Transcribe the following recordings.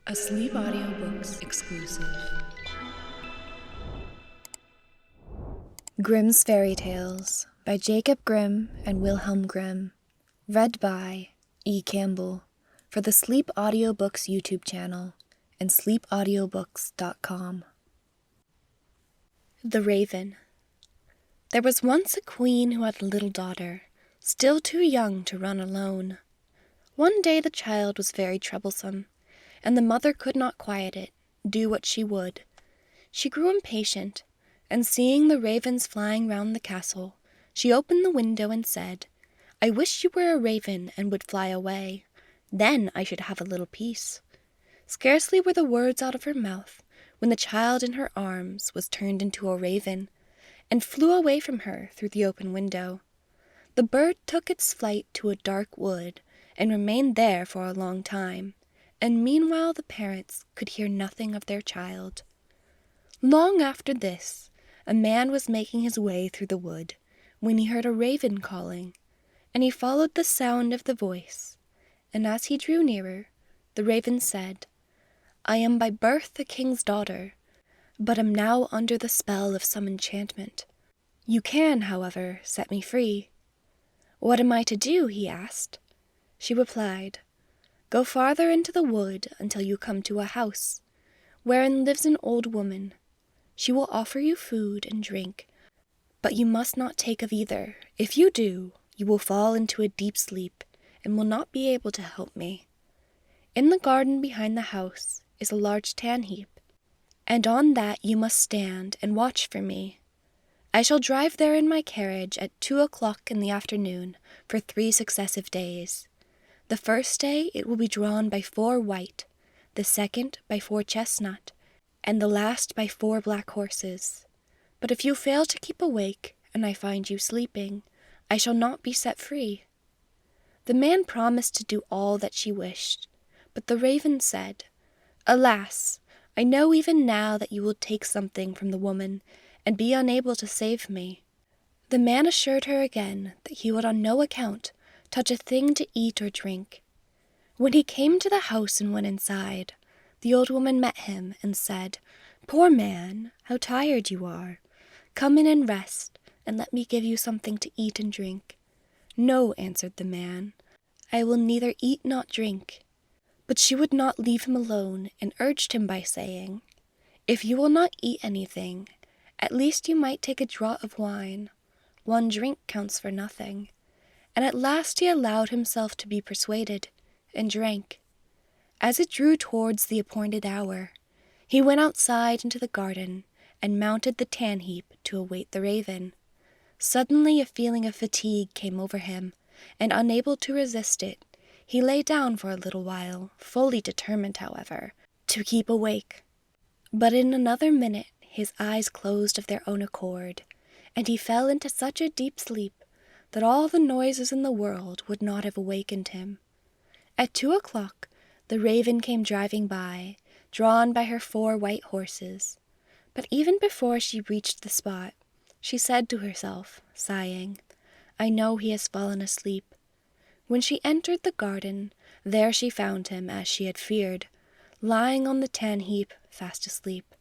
A Sleep Audiobooks exclusive. Grimm's Fairy Tales by Jacob Grimm and Wilhelm Grimm. Read by E. Campbell for the Sleep Audiobooks YouTube channel and sleepaudiobooks.com. The Raven. There was once a queen who had a little daughter, still too young to run alone. One day the child was very troublesome, and the mother could not quiet it, do what she would. She grew impatient, and seeing the ravens flying round the castle, she opened the window and said, "I wish you were a raven and would fly away. Then I should have a little peace." Scarcely were the words out of her mouth, when the child in her arms was turned into a raven, and flew away from her through the open window. The bird took its flight to a dark wood, and remained there for a long time, and meanwhile the parents could hear nothing of their child. Long after this, a man was making his way through the wood, when he heard a raven calling, and he followed the sound of the voice, and as he drew nearer, the raven said, "I am by birth a king's daughter, but am now under the spell of some enchantment. You can, however, set me free." "What am I to do?" he asked. She replied, "Go farther into the wood until you come to a house, wherein lives an old woman. She will offer you food and drink, but you must not take of either. If you do, you will fall into a deep sleep, and will not be able to help me. In the garden behind the house is a large tan heap, and on that you must stand and watch for me. I shall drive there in my carriage at 2 o'clock in the afternoon for 3 successive days. The first day it will be drawn by 4 white, the second by 4 chestnut, and the last by 4 black horses. But if you fail to keep awake, and I find you sleeping, I shall not be set free." The man promised to do all that she wished, but the raven said, "Alas, I know even now that you will take something from the woman, and be unable to save me." The man assured her again that he would on no account touch a thing to eat or drink. When he came to the house and went inside, the old woman met him and said, "Poor man, how tired you are. Come in and rest, and let me give you something to eat and drink." "No," answered the man, "I will neither eat nor drink." But she would not leave him alone, and urged him by saying, "If you will not eat anything, at least you might take a draught of wine. 1 drink counts for nothing." And at last he allowed himself to be persuaded, and drank. As it drew towards the appointed hour, he went outside into the garden, and mounted the tan heap to await the raven. Suddenly a feeling of fatigue came over him, and unable to resist it, he lay down for a little while, fully determined, however, to keep awake. But in another minute his eyes closed of their own accord, and he fell into such a deep sleep that all the noises in the world would not have awakened him. At 2 o'clock the raven came driving by, drawn by her 4 white horses. But even before she reached the spot, she said to herself, sighing, "I know he has fallen asleep." When she entered the garden, there she found him, as she had feared, lying on the tan heap, fast asleep.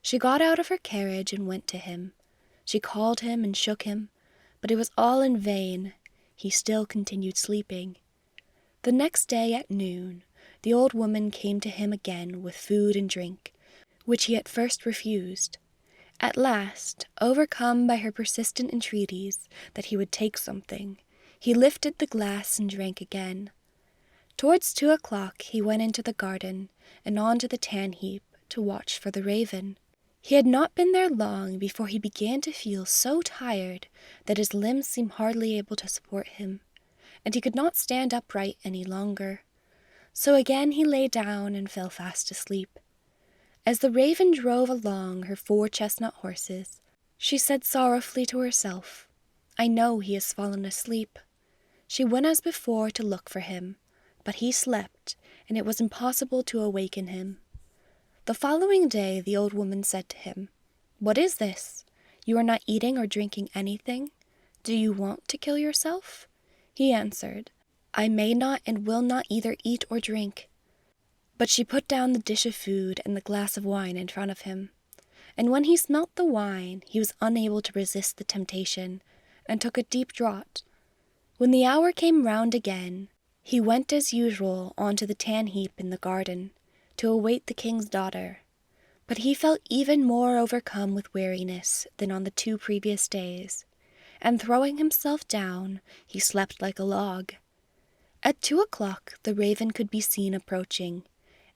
She got out of her carriage and went to him. She called him and shook him, but it was all in vain. He still continued sleeping. The next day at noon, the old woman came to him again with food and drink, which he at first refused. At last, overcome by her persistent entreaties that he would take something, he lifted the glass and drank again. Towards 2 o'clock he went into the garden and on to the tan heap to watch for the raven. He had not been there long before he began to feel so tired that his limbs seemed hardly able to support him, and he could not stand upright any longer. So again he lay down and fell fast asleep. As the raven drove along her 4 chestnut horses, she said sorrowfully to herself, "I know he has fallen asleep." She went as before to look for him, but he slept, and it was impossible to awaken him. The following day the old woman said to him, "What is this? You are not eating or drinking anything. Do you want to kill yourself?" He answered, "I may not and will not either eat or drink." But she put down the dish of food and the glass of wine in front of him. And when he smelt the wine, he was unable to resist the temptation, and took a deep draught. When the hour came round again, he went as usual onto the tan heap in the garden, to await the king's daughter. But he felt even more overcome with weariness than on the 2 previous days, and throwing himself down, he slept like a log. At 2 o'clock the raven could be seen approaching,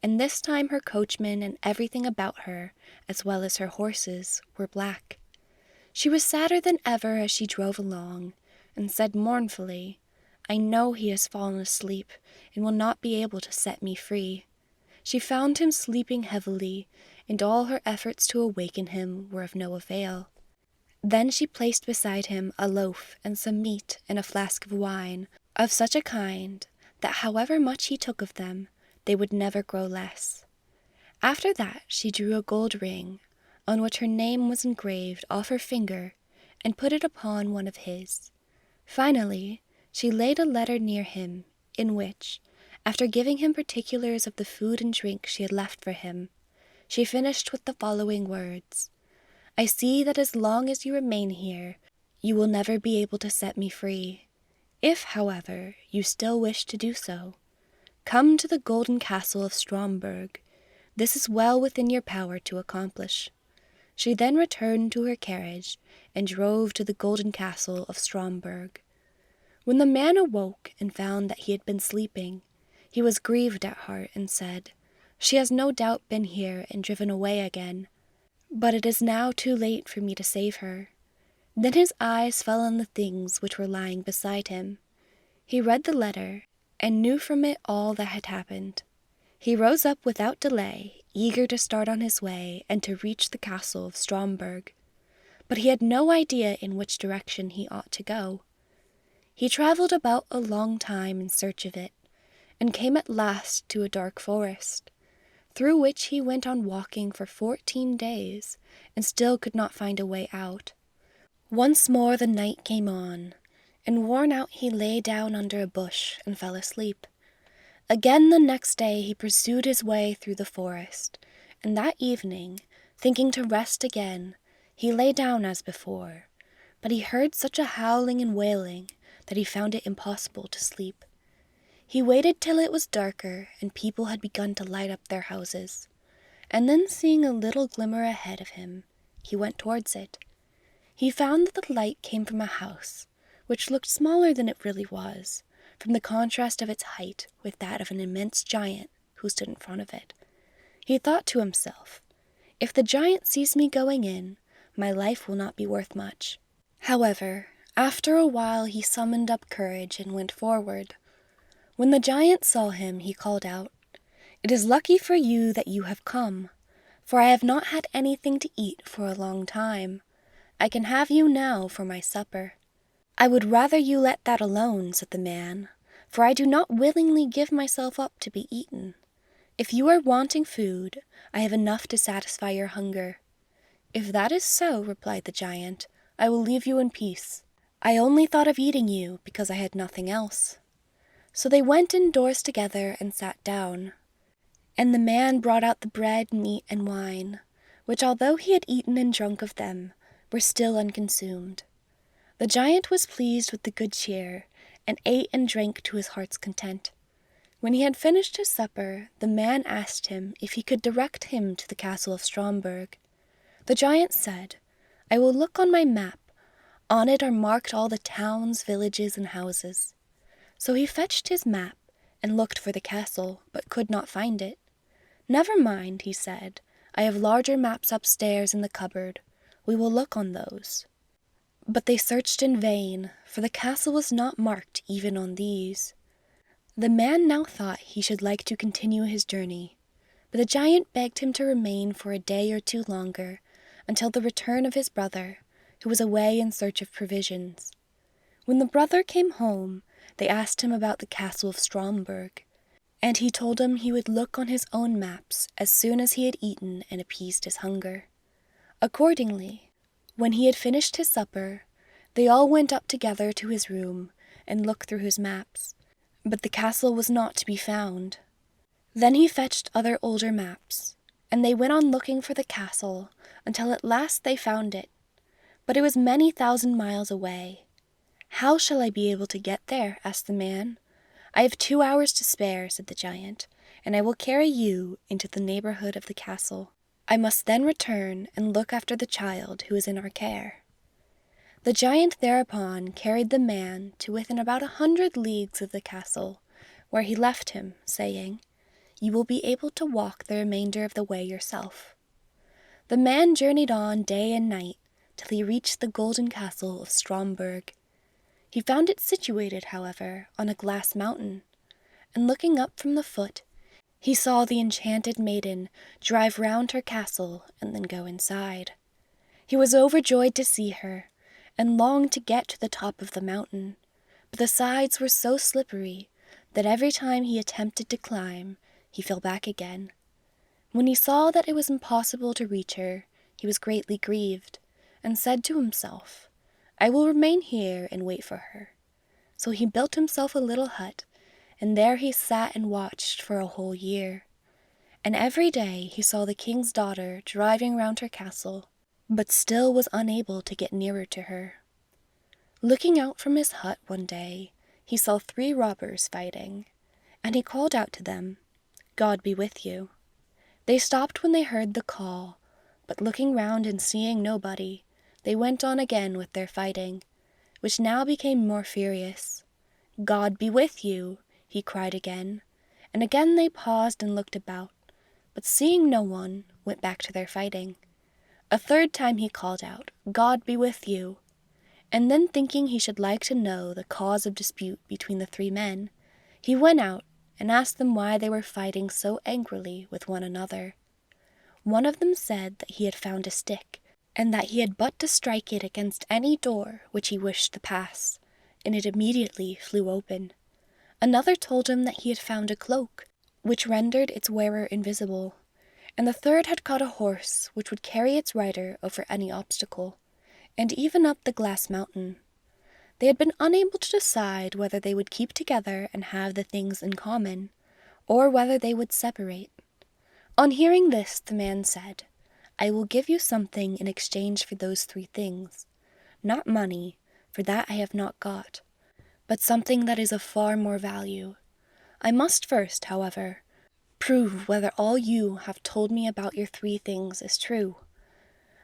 and this time her coachman and everything about her, as well as her horses, were black. She was sadder than ever as she drove along, and said mournfully, "I know he has fallen asleep, and will not be able to set me free." She found him sleeping heavily, and all her efforts to awaken him were of no avail. Then she placed beside him a loaf and some meat and a flask of wine, of such a kind that however much he took of them, they would never grow less. After that she drew a gold ring, on which her name was engraved off her finger, and put it upon one of his. Finally, she laid a letter near him, in which, after giving him particulars of the food and drink she had left for him, she finished with the following words: "I see that as long as you remain here, you will never be able to set me free. If, however, you still wish to do so, come to the golden castle of Stromberg. This is well within your power to accomplish." She then returned to her carriage and drove to the golden castle of Stromberg. When the man awoke and found that he had been sleeping, he was grieved at heart and said, "She has no doubt been here and driven away again, but it is now too late for me to save her." Then his eyes fell on the things which were lying beside him. He read the letter, and knew from it all that had happened. He rose up without delay, eager to start on his way and to reach the castle of Stromberg. But he had no idea in which direction he ought to go. He travelled about a long time in search of it, and came at last to a dark forest, through which he went on walking for 14 days, and still could not find a way out. Once more the night came on, and worn out he lay down under a bush and fell asleep. Again the next day he pursued his way through the forest, and that evening, thinking to rest again, he lay down as before, but he heard such a howling and wailing that he found it impossible to sleep. He waited till it was darker and people had begun to light up their houses, and then seeing a little glimmer ahead of him, he went towards it. He found that the light came from a house, which looked smaller than it really was, from the contrast of its height with that of an immense giant who stood in front of it. He thought to himself, "If the giant sees me going in, my life will not be worth much." However, after a while he summoned up courage and went forward. When the giant saw him, he called out, "It is lucky for you that you have come, for I have not had anything to eat for a long time. I can have you now for my supper." "I would rather you let that alone," said the man, "for I do not willingly give myself up to be eaten. If you are wanting food, I have enough to satisfy your hunger." "If that is so," replied the giant, "I will leave you in peace. I only thought of eating you because I had nothing else." So they went indoors together and sat down. And the man brought out the bread, meat, and wine, which although he had eaten and drunk of them, were still unconsumed. The giant was pleased with the good cheer, and ate and drank to his heart's content. When he had finished his supper, the man asked him if he could direct him to the castle of Stromberg. The giant said, "I will look on my map. On it are marked all the towns, villages, and houses." So he fetched his map, and looked for the castle, but could not find it. "Never mind," he said, "I have larger maps upstairs in the cupboard. We will look on those." But they searched in vain, for the castle was not marked even on these. The man now thought he should like to continue his journey, but the giant begged him to remain for a day or 2 longer, until the return of his brother, who was away in search of provisions. When the brother came home, they asked him about the castle of Stromberg, and he told them he would look on his own maps as soon as he had eaten and appeased his hunger. Accordingly, when he had finished his supper, they all went up together to his room and looked through his maps, but the castle was not to be found. Then he fetched other older maps, and they went on looking for the castle until at last they found it, but it was many thousand miles away. "How shall I be able to get there?" asked the man. "I have 2 hours to spare," said the giant, "and I will carry you into the neighborhood of the castle. I must then return and look after the child who is in our care." The giant thereupon carried the man to within about 100 leagues of the castle, where he left him, saying, "You will be able to walk the remainder of the way yourself." The man journeyed on day and night till he reached the golden castle of Stromberg. He found it situated, however, on a glass mountain, and looking up from the foot, he saw the enchanted maiden drive round her castle and then go inside. He was overjoyed to see her, and longed to get to the top of the mountain, but the sides were so slippery that every time he attempted to climb, he fell back again. When he saw that it was impossible to reach her, he was greatly grieved, and said to himself, "I will remain here and wait for her." So he built himself a little hut, and there he sat and watched for a whole year. And every day he saw the king's daughter driving round her castle, but still was unable to get nearer to her. Looking out from his hut one day, he saw 3 robbers fighting, and he called out to them, "God be with you." They stopped when they heard the call, but looking round and seeing nobody, they went on again with their fighting, which now became more furious. "God be with you," he cried again, and again they paused and looked about, but seeing no one, went back to their fighting. A third time he called out, "God be with you," and then thinking he should like to know the cause of dispute between the 3 men, he went out and asked them why they were fighting so angrily with one another. One of them said that he had found a stick, and that he had but to strike it against any door which he wished to pass, and it immediately flew open. Another told him that he had found a cloak, which rendered its wearer invisible, and the third had caught a horse which would carry its rider over any obstacle, and even up the glass mountain. They had been unable to decide whether they would keep together and have the things in common, or whether they would separate. On hearing this, the man said, "I will give you something in exchange for those 3 things, not money, for that I have not got, but something that is of far more value. I must first, however, prove whether all you have told me about your 3 things is true."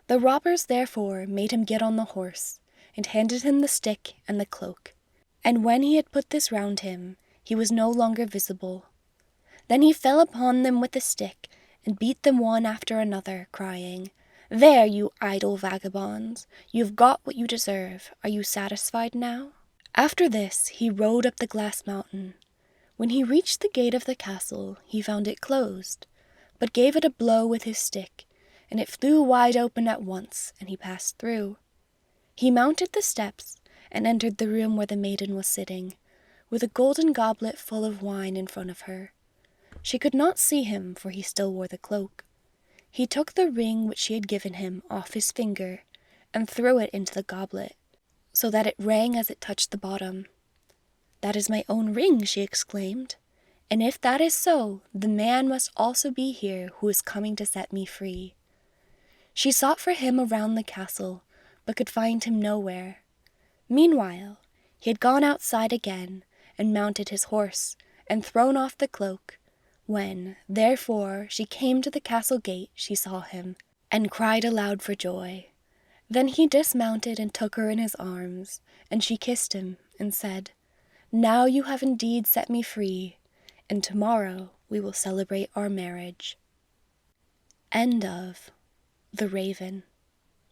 The robbers therefore made him get on the horse, and handed him the stick and the cloak, and when he had put this round him, he was no longer visible. Then he fell upon them with the stick, and beat them one after another, crying, "There, you idle vagabonds, you have got what you deserve. Are you satisfied now?" After this he rode up the glass mountain. When he reached the gate of the castle, he found it closed, but gave it a blow with his stick, and it flew wide open at once, and he passed through. He mounted the steps, and entered the room where the maiden was sitting, with a golden goblet full of wine in front of her. She could not see him, for he still wore the cloak. He took the ring which she had given him off his finger, and threw it into the goblet, so that it rang as it touched the bottom. "That is my own ring," she exclaimed, "and if that is so, the man must also be here who is coming to set me free." She sought for him around the castle, but could find him nowhere. Meanwhile, he had gone outside again, and mounted his horse, and thrown off the cloak. When, therefore, she came to the castle gate, she saw him, and cried aloud for joy. Then he dismounted and took her in his arms, and she kissed him, and said, "Now you have indeed set me free, and tomorrow we will celebrate our marriage." End of The Raven.